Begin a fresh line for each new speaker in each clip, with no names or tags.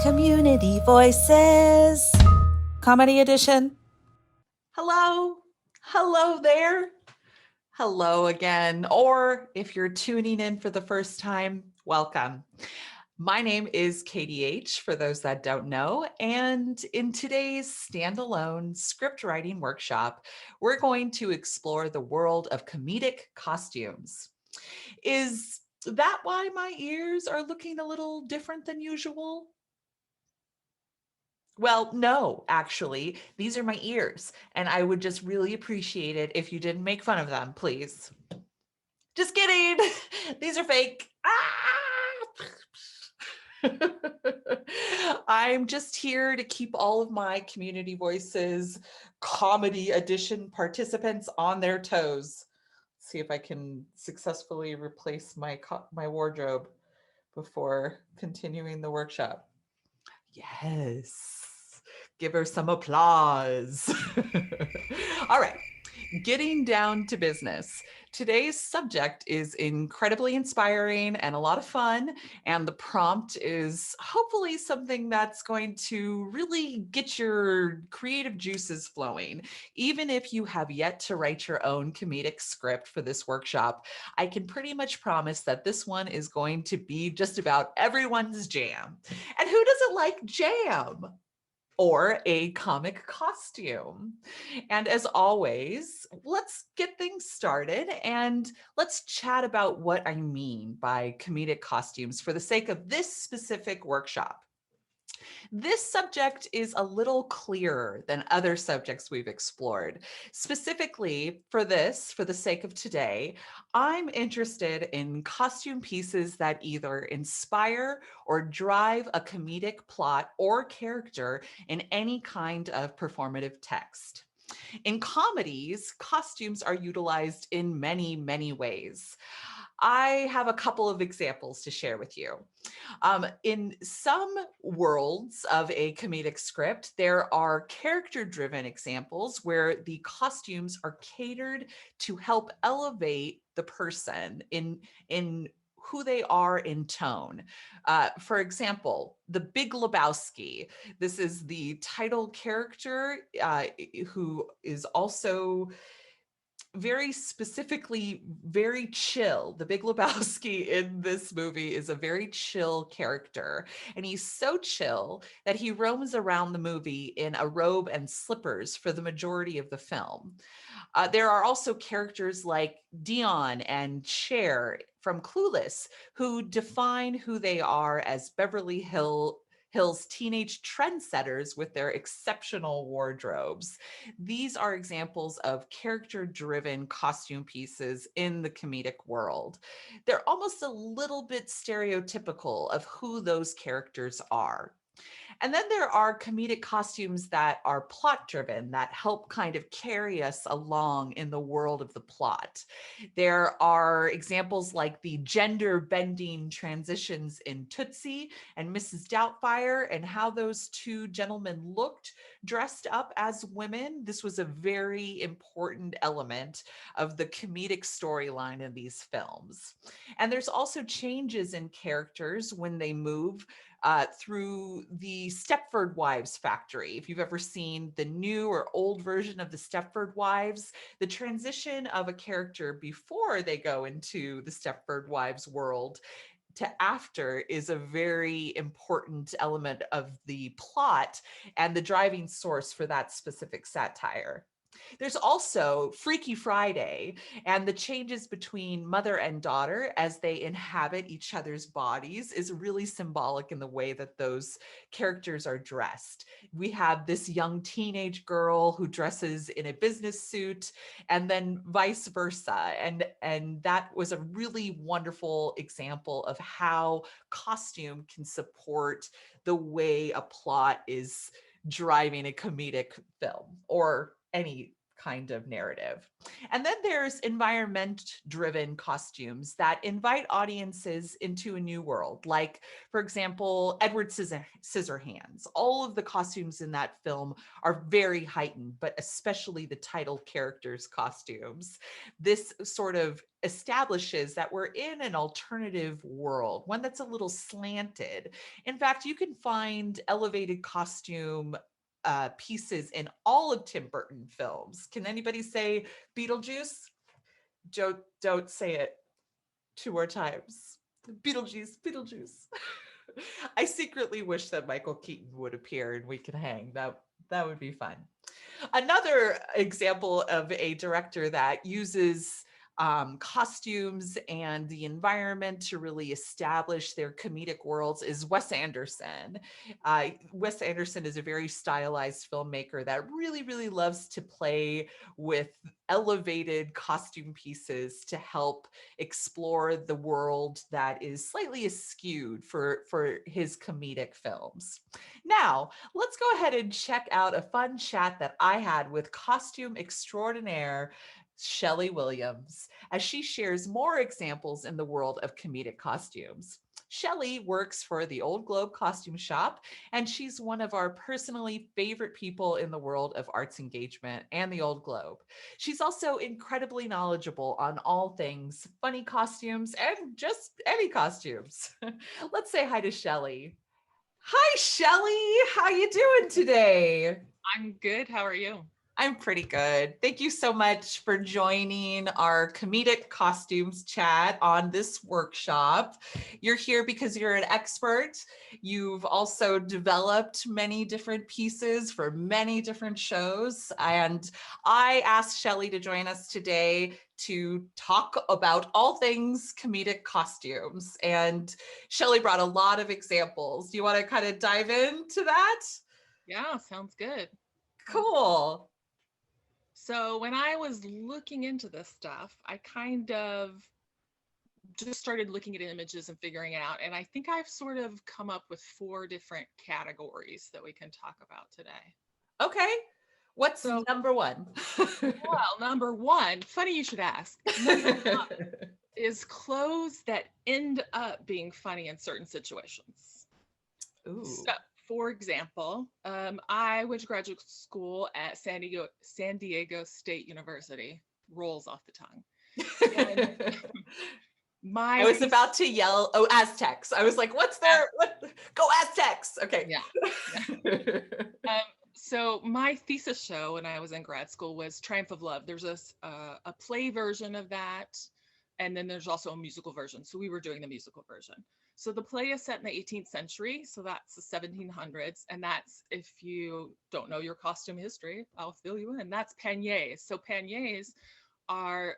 Community Voices, Comedy Edition.
Hello. Hello there. Hello again. Or if you're tuning in for the first time, welcome. My name is KDH, for those that don't know. And in today's standalone script writing workshop, we're going to explore the world of comedic costumes. Is that why my ears are looking a little different than usual? Well, no, actually, these are my ears, and I would just really appreciate it if you didn't make fun of them, please. Just kidding. These are fake. I'm just here to keep all of my Community Voices comedy edition participants on their toes. See if I can successfully replace my wardrobe before continuing the workshop. Yes. Give her some applause. All right. Getting down to business. Today's subject is incredibly inspiring and a lot of fun. And the prompt is hopefully something that's going to really get your creative juices flowing. Even if you have yet to write your own comedic script for this workshop, I can pretty much promise that this one is going to be just about everyone's jam. And who doesn't like jam? Or a comic costume. And as always, let's get things started and let's chat about what I mean by comedic costumes for the sake of this specific workshop. This subject is a little clearer than other subjects we've explored. Specifically for this, for the sake of today, I'm interested in costume pieces that either inspire or drive a comedic plot or character in any kind of performative text. In comedies, costumes are utilized in many, many ways. I have a couple of examples to share with you. In some worlds of a comedic script, there are character driven examples where the costumes are catered to help elevate the person in who they are in tone. For example, the Big Lebowski. This is the title character who is also very specifically very chill. The Big Lebowski in this movie is a very chill character. And he's so chill that he roams around the movie in a robe and slippers for the majority of the film. There are also characters like Dion and Cher from Clueless who define who they are as Hills teenage trendsetters with their exceptional wardrobes. These are examples of character driven costume pieces in the comedic world. They're almost a little bit stereotypical of who those characters are. And then there are comedic costumes that are plot driven, that help kind of carry us along in the world of the plot. There are examples like the gender bending transitions in Tootsie and Mrs. Doubtfire, and how those two gentlemen looked dressed up as women. This was a very important element of the comedic storyline in these films. And there's also changes in characters when they move through the Stepford Wives factory. If you've ever seen the new or old version of the Stepford Wives, the transition of a character before they go into the Stepford Wives world to after is a very important element of the plot and the driving source for that specific satire. There's also Freaky Friday and the changes between mother and daughter as they inhabit each other's bodies is really symbolic in the way that those characters are dressed. We have this young teenage girl who dresses in a business suit, and then vice versa. And that was a really wonderful example of how costume can support the way a plot is driving a comedic film or any kind of narrative. And then there's environment-driven costumes that invite audiences into a new world. Like, for example, Edward Scissorhands. All of the costumes in that film are very heightened, but especially the title characters' costumes. This sort of establishes that we're in an alternative world, one that's a little slanted. In fact, you can find elevated costume pieces in all of Tim Burton films. Can anybody say Beetlejuice? Don't say it 2 more times. Beetlejuice, Beetlejuice. I secretly wish that Michael Keaton would appear and we could hang. That would be fun. Another example of a director that uses costumes and the environment to really establish their comedic worlds is Wes Anderson. Wes Anderson is a very stylized filmmaker that really, really loves to play with elevated costume pieces to help explore the world that is slightly askewed for his comedic films. Now, let's go ahead and check out a fun chat that I had with costume extraordinaire Shelly Williams as she shares more examples in the world of comedic costumes. Shelly works for the Old Globe Costume Shop, and she's one of our personally favorite people in the world of arts engagement and the Old Globe. She's also incredibly knowledgeable on all things funny costumes and just any costumes. Let's say hi to Shelly. Hi, Shelly. How you doing today?
I'm good. How are you?
I'm pretty good. Thank you so much for joining our comedic costumes chat on this workshop. You're here because you're an expert. You've also developed many different pieces for many different shows. And I asked Shelly to join us today to talk about all things comedic costumes. And Shelly brought a lot of examples. Do you want to kind of dive into that?
Yeah, sounds good.
Cool.
So when I was looking into this stuff, I kind of just started looking at images and figuring it out. And I think I've sort of come up with 4 different categories that we can talk about today.
Okay. What's number one?
Well, number one, funny you should ask. Number one is clothes that end up being funny in certain situations.
Ooh.
So, for example, I went to graduate school at San Diego State University. Rolls off the tongue. And
I was about to yell, "Oh, Aztecs!" I was like, "What's there? What? Go Aztecs!" Okay.
Yeah. So my thesis show when I was in grad school was Triumph of Love. There's a play version of that, and then there's also a musical version. So we were doing the musical version. So the play is set in the 18th century, so that's the 1700s, and that's, if you don't know your costume history, I'll fill you in. That's panniers. So panniers are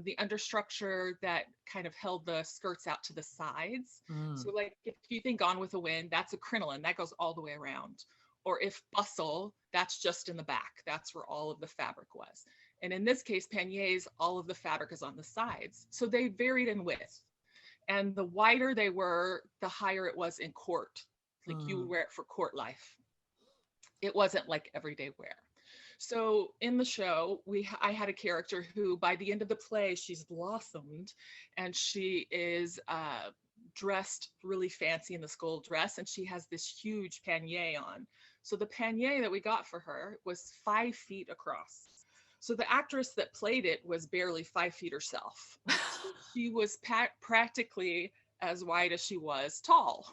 the understructure that kind of held the skirts out to the sides. So like if you think Gone with the Wind, that's a crinoline that goes all the way around. Or if Bustle, that's just in the back. That's where all of the fabric was. And in this case, panniers, all of the fabric is on the sides. So they varied in width. And the wider they were, the higher it was in court. Like you would wear it for court life. It wasn't like everyday wear. So in the show, I had a character who, by the end of the play, she's blossomed, and she is dressed really fancy in this gold dress, and she has this huge pannier on. So the pannier that we got for her was 5 feet across. So the actress that played it was barely 5 feet herself. She was practically as wide as she was tall.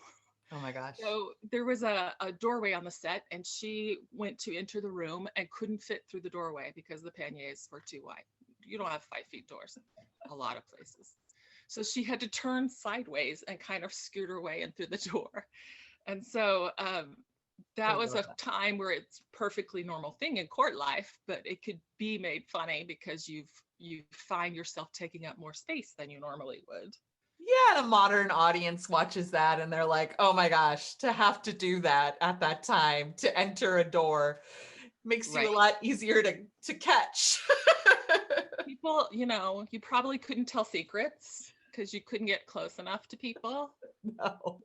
Oh my gosh.
So there was a doorway on the set, and she went to enter the room and couldn't fit through the doorway because the panniers were too wide. You don't have 5 feet doors a lot of places. So she had to turn sideways and kind of scoot her way in through the door. And so that was a time where it's perfectly normal thing in court life, but it could be made funny because you find yourself taking up more space than you normally would.
Yeah, a modern audience watches that and they're like, oh my gosh, to have to do that at that time, to enter a door makes you a lot easier to catch.
People, you probably couldn't tell secrets because you couldn't get close enough to people.
No.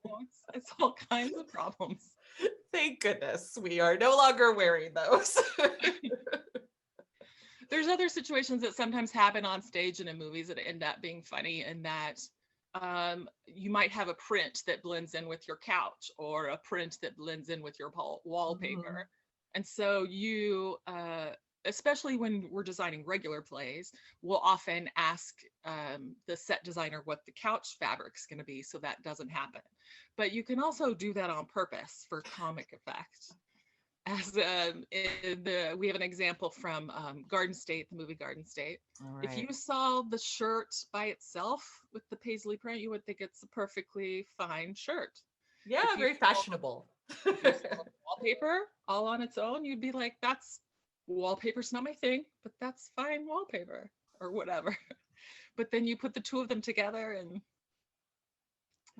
It's all kinds of problems.
Thank goodness we are no longer wearing those.
There's other situations that sometimes happen on stage and in movies that end up being funny, in that you might have a print that blends in with your couch, or a print that blends in with your wallpaper. And so you, especially when we're designing regular plays, we'll often ask the set designer what the couch fabric's going to be, so that doesn't happen. But you can also do that on purpose for comic effect. As we have an example from Garden State, the movie Garden State.
All
If
right.
you saw the shirt by itself with the paisley print, you would think it's a perfectly fine shirt.
Yeah,
If you
very
saw-
fashionable.
if you saw wallpaper all on its own, you'd be like, that's wallpaper's not my thing, but that's fine wallpaper, or whatever. But then you put the two of them together and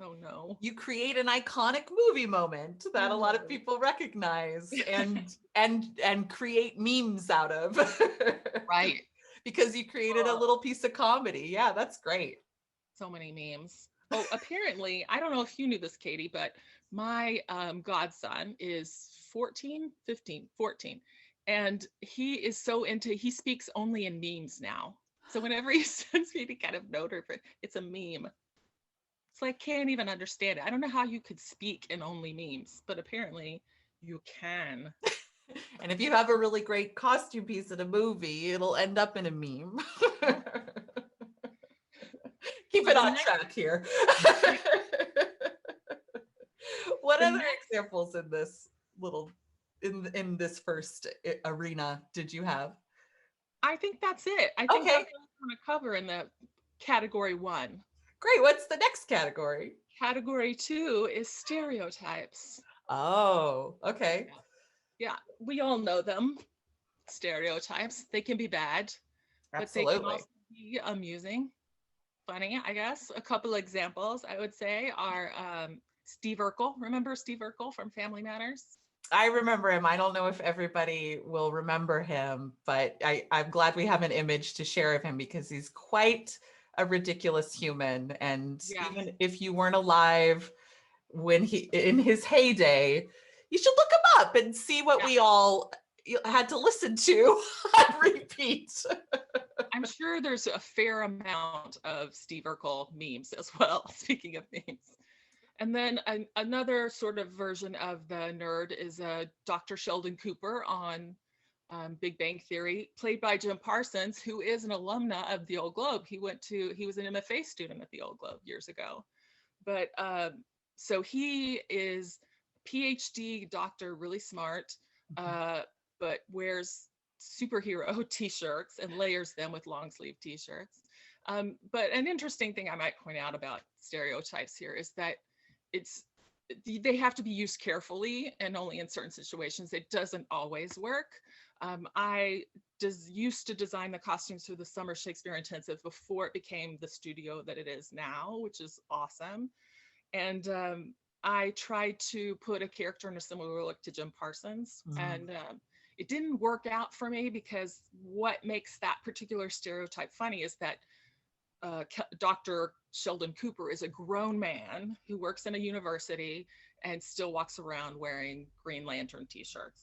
oh no.
You create an iconic movie moment that a lot of people recognize and create memes out of.
Right.
Because you created a little piece of comedy. Yeah, that's great.
So many memes. Oh, apparently, I don't know if you knew this, Katie, but my godson is 14, and he is so he speaks only in memes now. So whenever he sends me any kind of note, or it's a meme. It's like, can't even understand it. I don't know how you could speak in only memes, but apparently you can.
And if you have a really great costume piece in a movie, it'll end up in a meme. Keep it on track here. What other examples in this in this first arena did you have?
I think that's it. I think
Okay.
that's what I'm going to cover in the category 1.
Great. What's the next category?
Category 2 is stereotypes.
Oh, okay.
Yeah, we all know them. Stereotypes. They can be bad,
Absolutely.
but they can also be amusing, funny, I guess. A couple examples I would say are Steve Urkel. Remember Steve Urkel from Family Matters?
I remember him. I don't know if everybody will remember him, but I'm glad we have an image to share of him, because he's quite a ridiculous human. And even if you weren't alive when in his heyday, you should look him up and see what we all had to listen to on repeat.
I'm sure there's a fair amount of Steve Urkel memes as well, speaking of memes. And then another sort of version of the nerd is Dr. Sheldon Cooper on Big Bang Theory, played by Jim Parsons, who is an alumna of the Old Globe. He was an MFA student at the Old Globe years ago. But so he is PhD doctor, really smart, but wears superhero t-shirts and layers them with long sleeve t-shirts. But an interesting thing I might point out about stereotypes here is that they have to be used carefully and only in certain situations. It doesn't always work. I used to design the costumes for the Summer Shakespeare Intensive before it became the studio that it is now, which is awesome. And I tried to put a character in a similar look to Jim Parsons, and it didn't work out for me, because what makes that particular stereotype funny is that Dr. Sheldon Cooper is a grown man who works in a university and still walks around wearing Green Lantern t-shirts.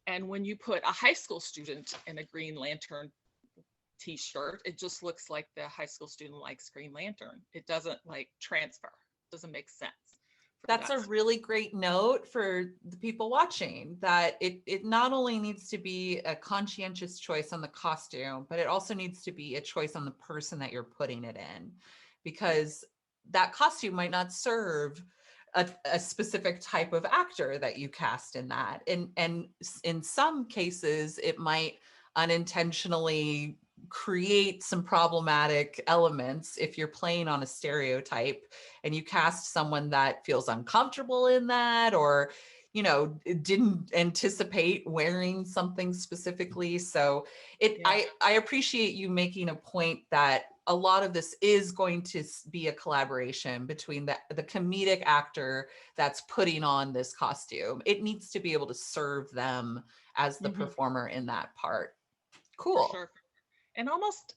And when you put a high school student in a Green Lantern t-shirt, it just looks like the high school student likes Green Lantern. It doesn't transfer. It doesn't make sense.
That's a really great note for the people watching, that it not only needs to be a conscientious choice on the costume, but it also needs to be a choice on the person that you're putting it in, because that costume might not serve a specific type of actor that you cast in that. And in some cases, it might unintentionally create some problematic elements if you're playing on a stereotype and you cast someone that feels uncomfortable in that, or didn't anticipate wearing something specifically. So I appreciate you making a point that a lot of this is going to be a collaboration between the comedic actor that's putting on this costume. It needs to be able to serve them as the performer in that part. Cool.
For sure. And almost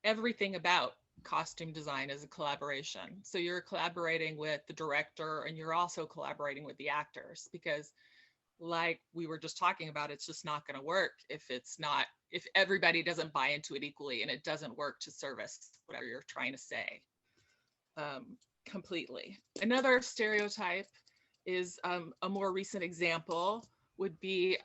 everything about costume design is a collaboration. So you're collaborating with the director, and you're also collaborating with the actors, because like we were just talking about, it's just not going to work if everybody doesn't buy into it equally, and it doesn't work to service whatever you're trying to say completely. Another stereotype is a more recent example would be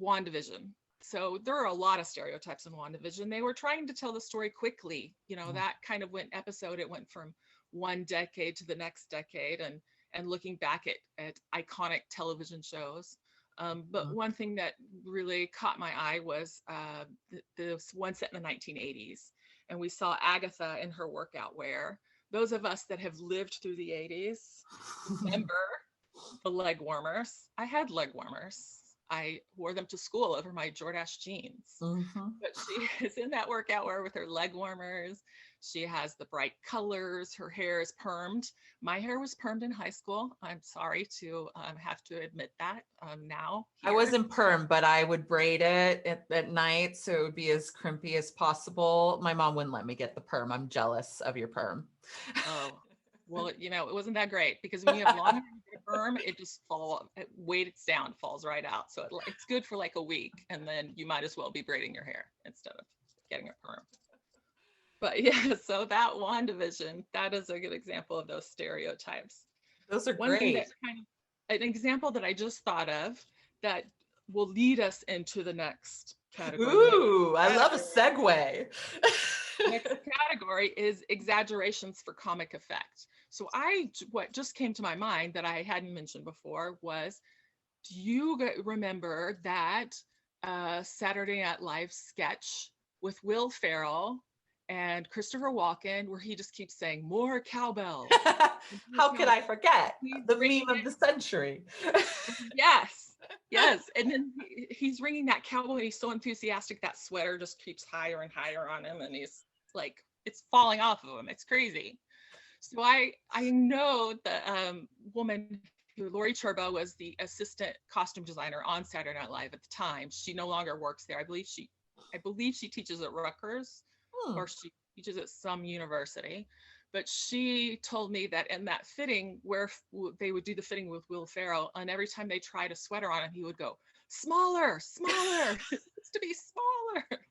WandaVision. So there are a lot of stereotypes in WandaVision. They were trying to tell the story quickly. That kind of went episode. It went from one decade to the next decade, and looking back at iconic television shows. But one thing that really caught my eye was the one set in the 1980s. And we saw Agatha in her workout wear. Those of us that have lived through the 80s remember the leg warmers. I had leg warmers. I wore them to school over my Jordache jeans. But she is in that workout wear with her leg warmers. She has the bright colors. Her hair is permed. My hair was permed in high school. I'm sorry to have to admit that now.
I wasn't perm, but I would braid it at night so it would be as crimpy as possible. My mom wouldn't let me get the perm. I'm jealous of your perm.
Oh, well, it wasn't that great, because when you have long perm, it just weights down, falls right out. So it's good for like a week, and then you might as well be braiding your hair instead of getting a perm. But yeah, so that WandaVision, that is a good example of those stereotypes.
Those are
One thing
great.
an example that I just thought of that will lead us into the next category.
Ooh, I love a segue.
Next category is exaggerations for comic effect. So what just came to my mind that I hadn't mentioned before was, do you remember that Saturday Night Live sketch with Will Ferrell and Christopher Walken, where he just keeps saying more cowbell?
How could I forget the
bringing
meme of the century?
Yes. And then he's ringing that cowbell, and he's so enthusiastic that sweater just keeps higher and higher on him, and he's like, it's falling off of him. It's crazy. So I know the woman who, Lori Turbo, was the assistant costume designer on Saturday Night Live at the time. She no longer works there. I believe she teaches at Rutgers, or she teaches at some university. But she told me that in that fitting, where they would do the fitting with Will Ferrell, and every time they tried a sweater on him, he would go, smaller, it needs to be smaller.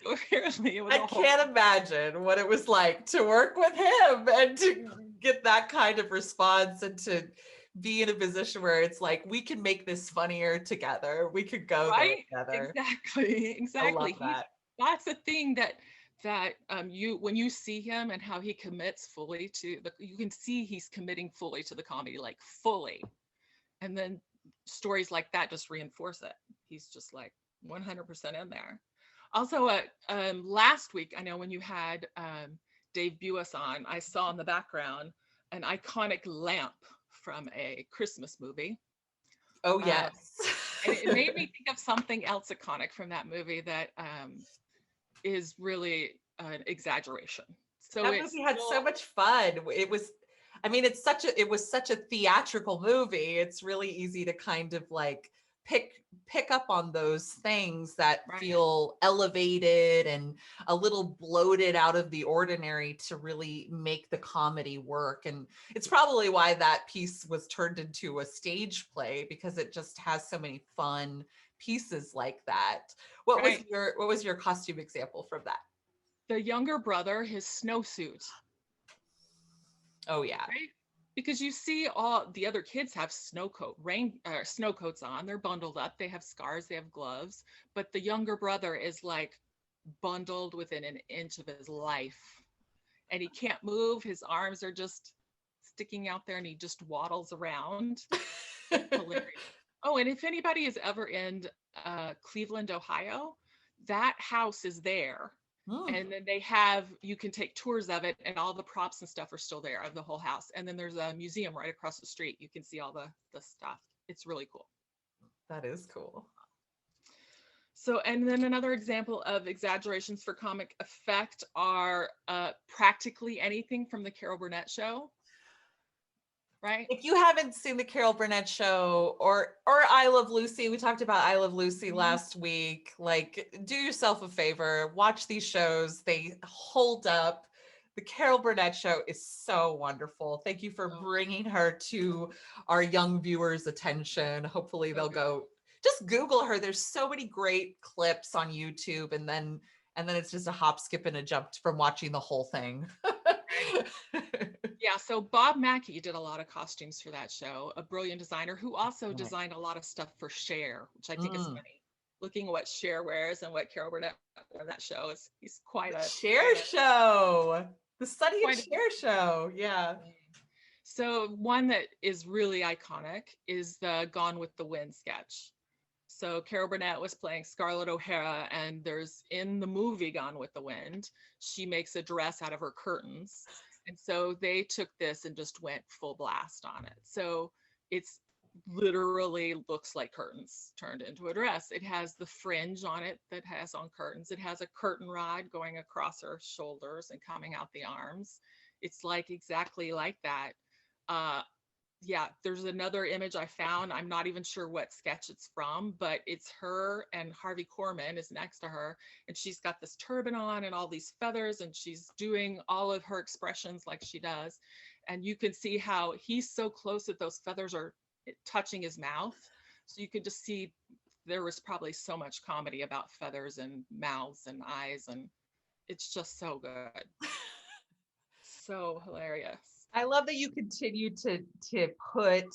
So apparently it was
I can't imagine what it was like to work with him and to get that kind of response, and to be in a position where it's like, we can make this funnier together. We could go there together.
Exactly.
I love that.
That's the thing that when you see him and how he commits fully to you can see he's committing fully to the comedy, like fully. And then stories like that just reinforce it. He's just like 100% in there. Also, last week, I know when you had Dave Buis on, I saw in the background an iconic lamp from a Christmas movie.
Oh, yes.
And it made me think of something else iconic from that movie that is really an exaggeration. So
that movie had so much fun. It was such a theatrical movie. It's really easy to kind of like pick up on those things that feel elevated and a little bloated out of the ordinary to really make the comedy work. And it's probably why that piece was turned into a stage play, because it just has so many fun pieces like that. What was your costume example from that?
The younger brother, his snowsuit.
Oh yeah.
Right? Because you see all the other kids have snow coats on. They're bundled up. They have scarves. They have gloves. But the younger brother is like bundled within an inch of his life, and he can't move. His arms are just sticking out there, and he just waddles around. Hilarious. Oh, and if anybody is ever in Cleveland, Ohio, that house is there. And then you can take tours of it, and all the props and stuff are still there of the whole house. And then there's a museum right across the street. You can see all the stuff. It's really cool.
That is cool.
So, and then another example of exaggerations for comic effect are practically anything from the Carol Burnett show. Right?
If you haven't seen the Carol Burnett show or I Love Lucy, we talked about I Love Lucy last week, like, do yourself a favor, watch these shows. They hold up. The Carol Burnett show is so wonderful. Thank you for bringing her to our young viewers' attention. Hopefully they'll go just Google her. There's so many great clips on YouTube, and then it's just a hop, skip, and a jump from watching the whole thing.
Yeah, so Bob Mackey did a lot of costumes for that show, a brilliant designer who also designed a lot of stuff for Cher, which I think is funny. Looking at what Cher wears and what Carol Burnett wears in that show, he's quite a
Cher show. The Sonny and Cher show. Yeah.
So one that is really iconic is the Gone with the Wind sketch. So Carol Burnett was playing Scarlett O'Hara, and there's in the movie Gone with the Wind, she makes a dress out of her curtains. And so they took this and just went full blast on it. So it's literally looks like curtains turned into a dress. It has the fringe on it that has on curtains. It has a curtain rod going across her shoulders and coming out the arms. It's like exactly like that. Yeah, there's another image I found. I'm not even sure what sketch it's from, but it's her and Harvey Korman is next to her, and she's got this turban on and all these feathers, and she's doing all of her expressions like she does. And you can see how he's so close that those feathers are touching his mouth. So you could just see there was probably so much comedy about feathers and mouths and eyes, and it's just so good. So hilarious.
I love that you continue to put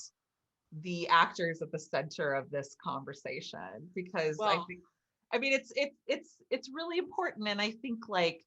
the actors at the center of this conversation, because I mean it's really important, and I think like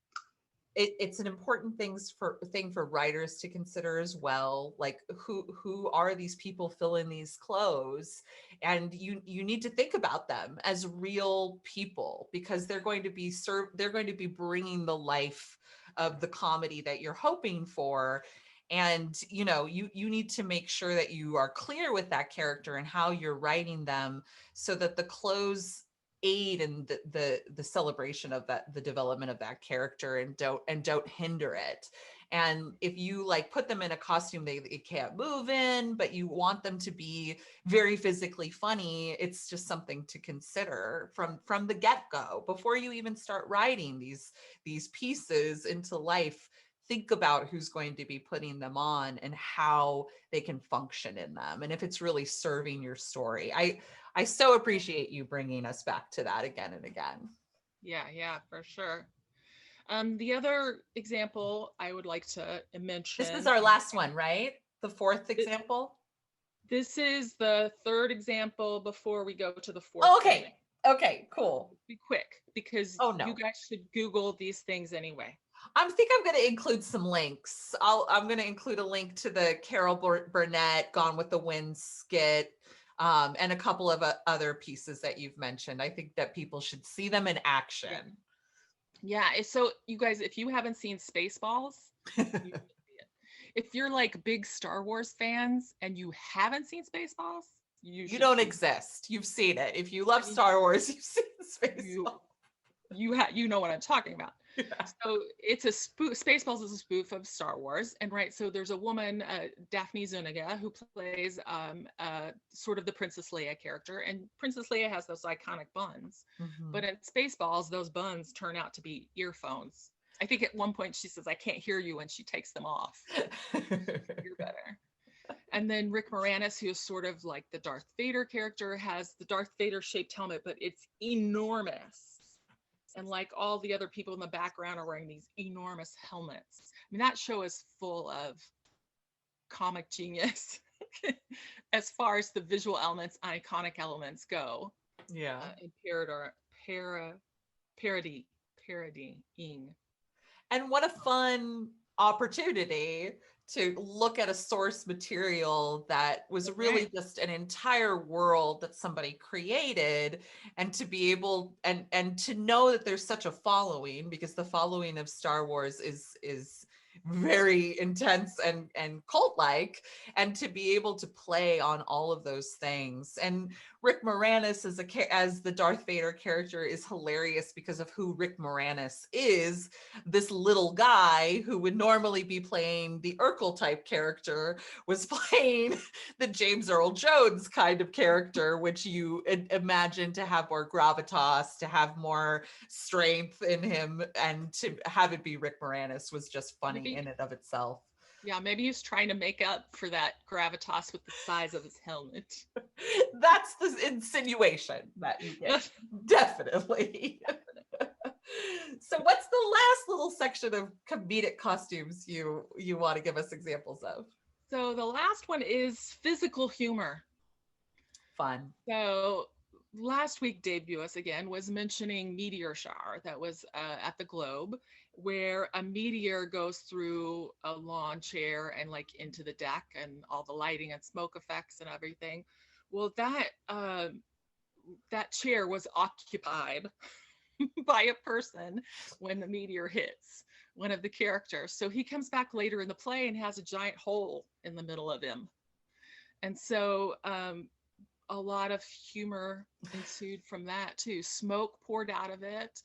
it's an important thing for writers to consider as well. Like who are these people filling these clothes, and you need to think about them as real people, because they're going to be bringing the life of the comedy that you're hoping for. And you need to make sure that you are clear with that character and how you're writing them, so that the clothes aid in the celebration of the development of that character, and don't hinder it. And if you like put them in a costume they can't move in, but you want them to be very physically funny, it's just something to consider from the get-go. Before you even start writing these pieces into life, think about who's going to be putting them on and how they can function in them, and if it's really serving your story. I so appreciate you bringing us back to that again and again.
Yeah, for sure. The other example I would like to mention.
This is our last one, right? The fourth example?
This is the third example before we go to the fourth.
Oh, okay. Okay, cool.
Be quick, because you guys should Google these things anyway.
I think I'm going to include some links. I'm going to include a link to the Carol Burnett Gone with the Wind skit, and a couple of other pieces that you've mentioned. I think that people should see them in action.
Yeah. So you guys, if you haven't seen Spaceballs, you should see it. If you're like big Star Wars fans and you haven't seen Spaceballs, you don't exist.
You've seen it. If you love Star Wars, you've seen Spaceballs.
You know what I'm talking about.
Yeah.
So it's a spoof. Spaceballs is a spoof of Star Wars, and so there's a woman, Daphne Zuniga, who plays sort of the Princess Leia character, and Princess Leia has those iconic buns, but in Spaceballs, those buns turn out to be earphones. I think at one point she says, "I can't hear you," and she takes them off. You're better. And then Rick Moranis, who is sort of like the Darth Vader character, has the Darth Vader shaped helmet, but it's enormous. And like all the other people in the background are wearing these enormous helmets. I mean, that show is full of comic genius as far as the visual elements, iconic elements go.
Yeah.
And parodying.
And what a fun opportunity to look at a source material that was really just an entire world that somebody created, and to be able and to know that there's such a following, because the following of Star Wars is very intense and cult-like, and to be able to play on all of those things. And Rick Moranis as the Darth Vader character is hilarious because of who Rick Moranis is. This little guy who would normally be playing the Urkel type character was playing the James Earl Jones kind of character, which you imagine to have more gravitas, to have more strength in him, and to have it be Rick Moranis was just funny.
Maybe.
in and of itself.
Yeah, maybe he's trying to make up for that gravitas with the size of his helmet.
That's the insinuation that you get. Definitely. So what's the last little section of comedic costumes you want to give us examples of?
So the last one is physical humor.
Fun.
So last week, Dave Buis again was mentioning meteor shower that was at the Globe, where a meteor goes through a lawn chair and like into the deck and all the lighting and smoke effects and everything. Well, that chair was occupied by a person when the meteor hits one of the characters. So he comes back later in the play and has a giant hole in the middle of him. And so a lot of humor ensued from that too. Smoke poured out of it.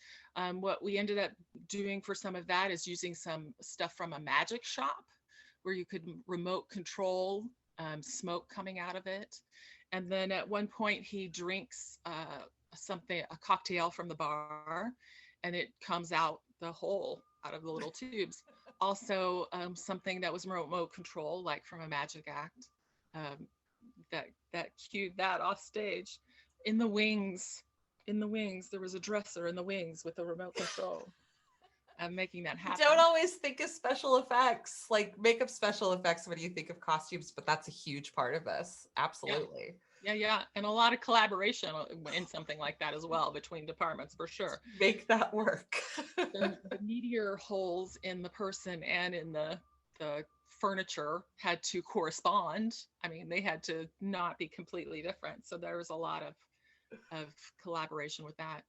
What we ended up doing for some of that is using some stuff from a magic shop where you could remote control smoke coming out of it. And then at one point he drinks a cocktail from the bar, and it comes out the hole out of the little tubes. Also, something that was remote control, like from a magic act, that cued that off stage. In the wings, there was a dresser in the wings with a remote control. Making that happen.
You don't always think of special effects, like makeup special effects when you think of costumes, but that's a huge part of this. Absolutely.
Yeah. And a lot of collaboration in something like that as well between departments, for sure.
Make that work.
the meteor holes in the person and in the furniture had to correspond. I mean, they had to not be completely different. So there was a lot of collaboration with that.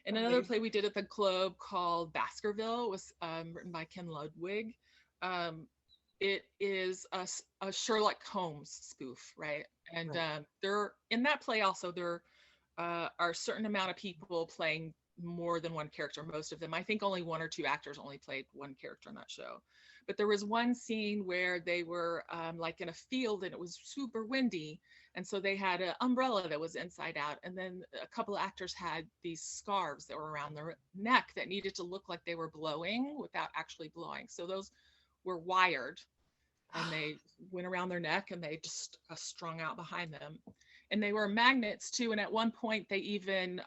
And another play we did at the Globe called Baskerville was written by Ken Ludwig. It is a Sherlock Holmes spoof, right? And there, in that play also, there are a certain amount of people playing more than one character, most of them. I think only one or two actors only played one character in that show. But there was one scene where they were like in a field and it was super windy. And so they had an umbrella that was inside out. And then a couple of actors had these scarves that were around their neck that needed to look like they were blowing without actually blowing. So those were wired and they went around their neck and they just strung out behind them. And they were magnets too. And at one point they even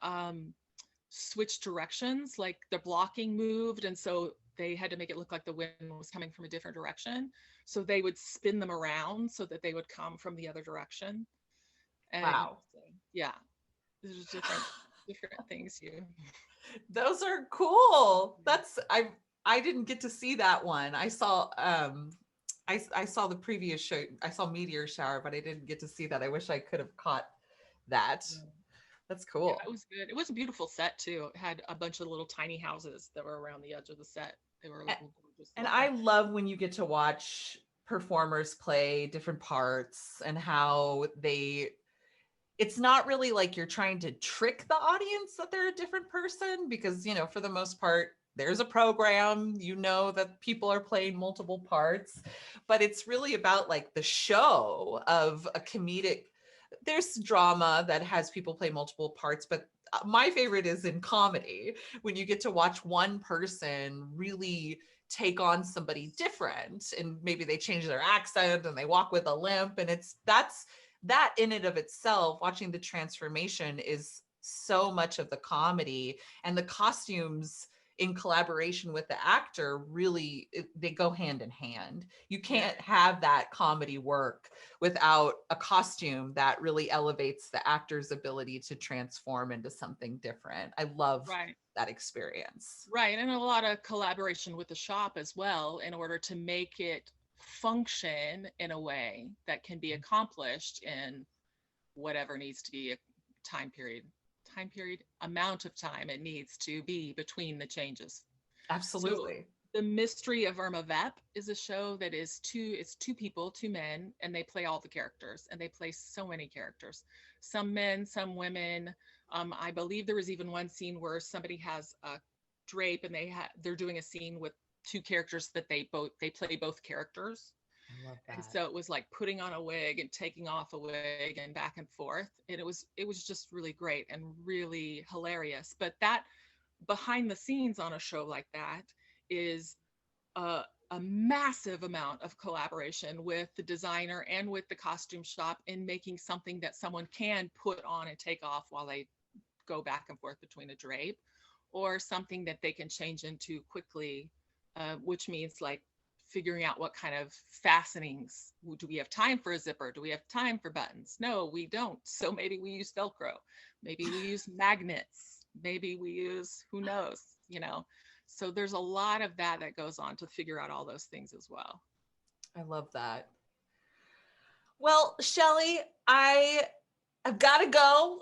switched directions, like the blocking moved. And so they had to make it look like the wind was coming from a different direction. So they would spin them around so that they would come from the other direction. And
wow.
So, yeah, there's different things you.
Those are cool. I didn't get to see that one. I saw I saw the previous show. I saw Meteor Shower, but I didn't get to see that. I wish I could have caught that. Yeah. That's cool.
Yeah, it was good. It was a beautiful set too. It had a bunch of little tiny houses that were around the edge of the set. They were gorgeous.
And I love when you get to watch performers play different parts and how it's not really like you're trying to trick the audience that they're a different person, because, you know, for the most part, there's a program, you know, that people are playing multiple parts, but it's really about like the show of a comedic. There's drama that has people play multiple parts, but my favorite is in comedy, when you get to watch one person really take on somebody different, and maybe they change their accent and they walk with a limp, and that in and of itself, watching the transformation is so much of the comedy, and the costumes in collaboration with the actor really, they go hand in hand. You can't have that comedy work without a costume that really elevates the actor's ability to transform into something different. I love that experience.
Right, and a lot of collaboration with the shop as well in order to make it function in a way that can be accomplished in whatever needs to be a time period, amount of time it needs to be between the changes.
Absolutely.
So, The Mystery of Irma Vep is a show that is two people, two men, and they play all the characters, and they play so many characters, some men, some women. I believe there was even one scene where somebody has a drape and they're doing a scene with two characters that they play both characters.
I love that.
And so it was like putting on a wig and taking off a wig and back and forth. And it was just really great and really hilarious. But that behind the scenes on a show like that is a massive amount of collaboration with the designer and with the costume shop in making something that someone can put on and take off while they go back and forth between a drape, or something that they can change into quickly, which means like figuring out what kind of fastenings. Do we have time for a zipper? Do we have time for buttons? No, we don't. So maybe we use Velcro. Maybe we use magnets. Maybe we use, who knows, you know. So there's a lot of that that goes on to figure out all those things as well.
I love that. Well, Shelly, I've got to go.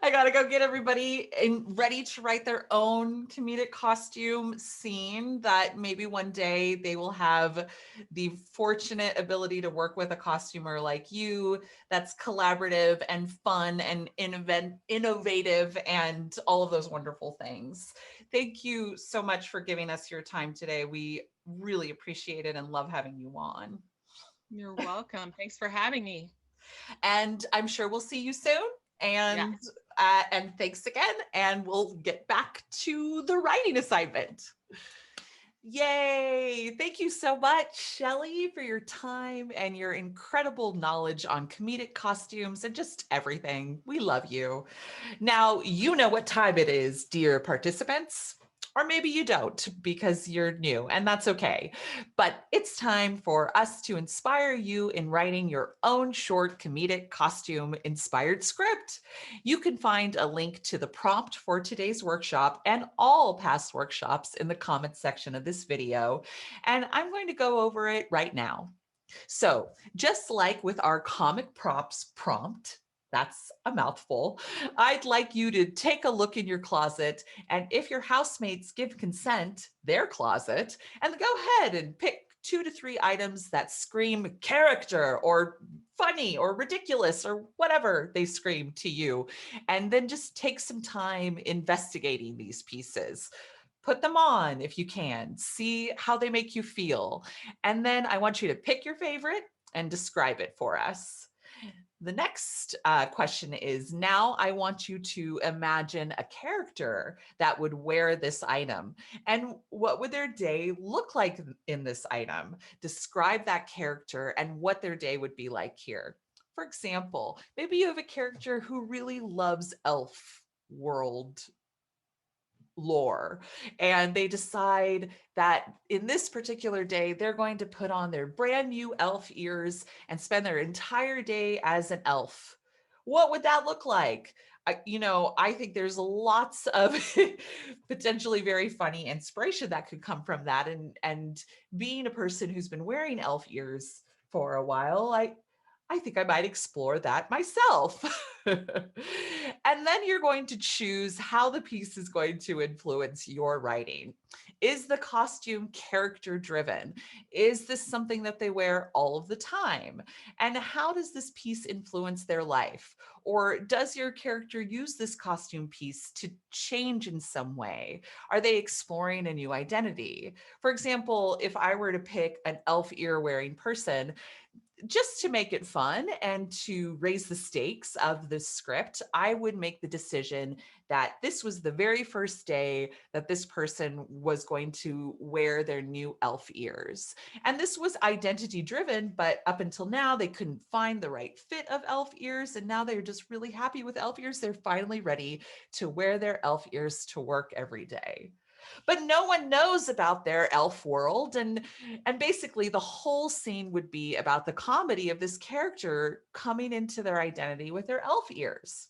I got to go get everybody ready to write their own comedic costume scene that maybe one day they will have the fortunate ability to work with a costumer like you that's collaborative and fun and innovative and all of those wonderful things. Thank you so much for giving us your time today. We really appreciate it and love having you on.
You're welcome. Thanks for having me.
And I'm sure we'll see you soon.
Yeah.
And thanks again. And we'll get back to the writing assignment. Yay. Thank you so much, Shelly, for your time and your incredible knowledge on comedic costumes and just everything. We love you. Now, you know what time it is, dear participants. Or maybe you don't because you're new, and that's okay. But it's time for us to inspire you in writing your own short comedic costume inspired script. You can find a link to the prompt for today's workshop and all past workshops in the comments section of this video. And I'm going to go over it right now. So just like with our comic props prompt, that's a mouthful. I'd like you to take a look in your closet, and if your housemates give consent, their closet, and go ahead and pick 2 to 3 items that scream character or funny or ridiculous or whatever they scream to you. And then just take some time investigating these pieces. Put them on if you can, see how they make you feel. And then I want you to pick your favorite and describe it for us. The next question is, now I want you to imagine a character that would wear this item. And what would their day look like in this item? Describe that character and what their day would be like here. For example, maybe you have a character who really loves elf world lore, and they decide that in this particular day they're going to put on their brand new elf ears and spend their entire day as an elf. What would that look like? I think there's lots of potentially very funny inspiration that could come from that, and being a person who's been wearing elf ears for a while, I think I might explore that myself. And then you're going to choose how the piece is going to influence your writing. Is the costume character driven? Is this something that they wear all of the time? And how does this piece influence their life? Or does your character use this costume piece to change in some way? Are they exploring a new identity? For example, if I were to pick an elf ear wearing person, just to make it fun and to raise the stakes of the script, I would make the decision that this was the very first day that this person was going to wear their new elf ears. And this was identity driven, but up until now, they couldn't find the right fit of elf ears. And now they're just really happy with elf ears. They're finally ready to wear their elf ears to work every day. But no one knows about their elf world. And basically the whole scene would be about the comedy of this character coming into their identity with their elf ears.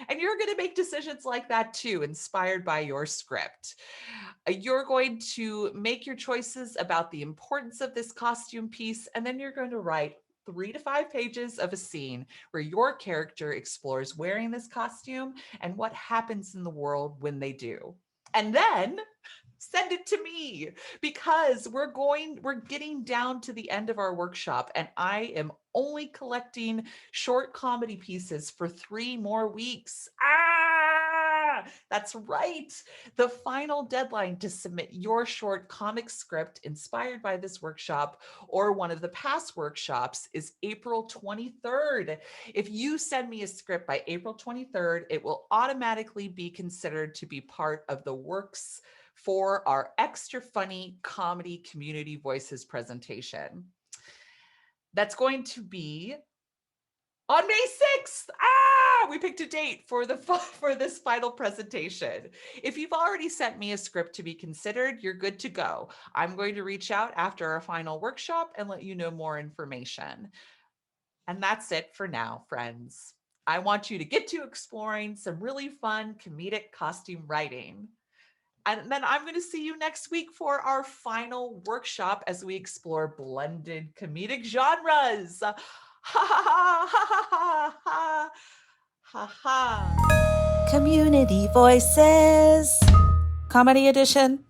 And you're going to make decisions like that too, inspired by your script. You're going to make your choices about the importance of this costume piece, and then you're going to write 3 to 5 pages of a scene where your character explores wearing this costume and what happens in the world when they do. And then send it to me, because we're getting down to the end of our workshop, and I am only collecting short comedy pieces for 3 more weeks. That's right. The final deadline to submit your short comic script inspired by this workshop or one of the past workshops is April 23rd. If you send me a script by April 23rd, it will automatically be considered to be part of the works for our extra funny comedy community voices presentation. That's going to be on May 6th. We picked a date for this final presentation. If you've already sent me a script to be considered, you're good to go. I'm going to reach out after our final workshop and let you know more information. And that's it for now, friends. I want you to get to exploring some really fun comedic costume writing. And then I'm going to see you next week for our final workshop as we explore blended comedic genres. Ha ha ha ha ha ha ha ha.
Community Voices, Comedy Edition.